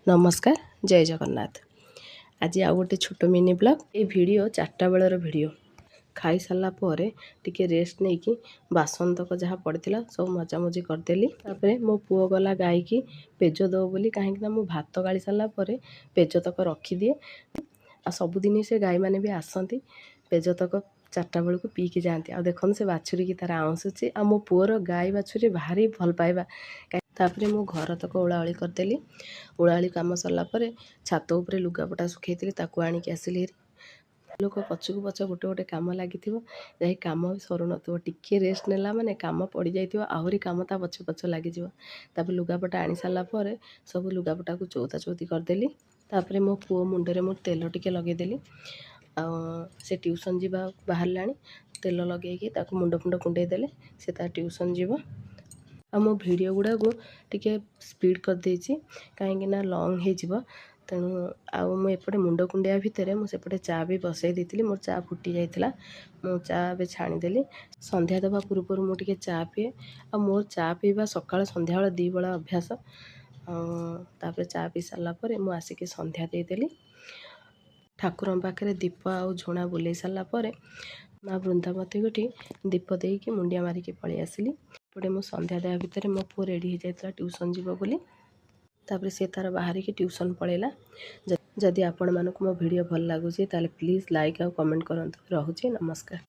नमस्कार जय जगन्नाथ। आज आउ गोटे छोट मिनी ब्लॉग। ये वीडियो 4टा बेलर वीडियो। खाई सारा पर टिके रेस्ट नहीं कि बासन तक जहाँ पड़ता सब मजामजी करदेली। तापर मो पुओ गला गाई की पेज दो बोली कहीं मु भात गाड़ी सारा पर पेज तक रखीदिए। आ सबुदिन से गाई मैंने भी आसती पेज तक 4टा बेलू पीकी जाती। आ देखो से बाछुरी की तार आउँसुची। आ मो पुओर गाई बाछुरी भारी भल पाइबा। तापर मु घर तक ओलाओली करदेली। ओलाओली काम सरला छात उपरे लुगापटा सुखई ताकू आनिक आसिली। लोक पछकू पछ गोटे गोटे कम लगी जा कम भी सरू न टिके रेस्ट नेला माने कम पड़ जाइए आहरी कम ता पछ पछ लगी। लुगापटा आनी सारापर सब लुगापटा को चौता चौती करदेली। तापर मो पुओ मुंडे मु तेल टिके लगेदेली। से ट्यूशन जीवा बाहर तेल लगे मुंड फुंड कुंडे देले से ट्यूशन जीव। आ मो वीडियो गुड़ा को टिके स्पीड कर देछि कहीं लंग हो तेणु आउ मुझे मुंड कुंडिया भितर मुझे चा भी बसई देती। मोर चा फुटी जाइला मु चा भी छाणीदेली। संध्या देवा पूर्व मुझे चा पीए। आ मोर चा पीवा सकाल संध्या बेला 2 बेला अभ्यास। तापर चा पी सारापर मुझे आसिक संध्या देदेली। ठाकुर पाखे दीप आउ झुणा बुले सारापर माँ बृंदावती गोटी दीप देकी मुंडिया मारिकी पलि आसिली। पटे मो संध्या देवा भितर मो पु रेडी हो जाता ट्यूशन जीव बोली। तापर से तार बाहर की ट्यूशन पलैला। जदि आपण मानक मो वीडियो भल लगुच ताले प्लीज लाइक और कमेंट करंतु। रहुची नमस्कार।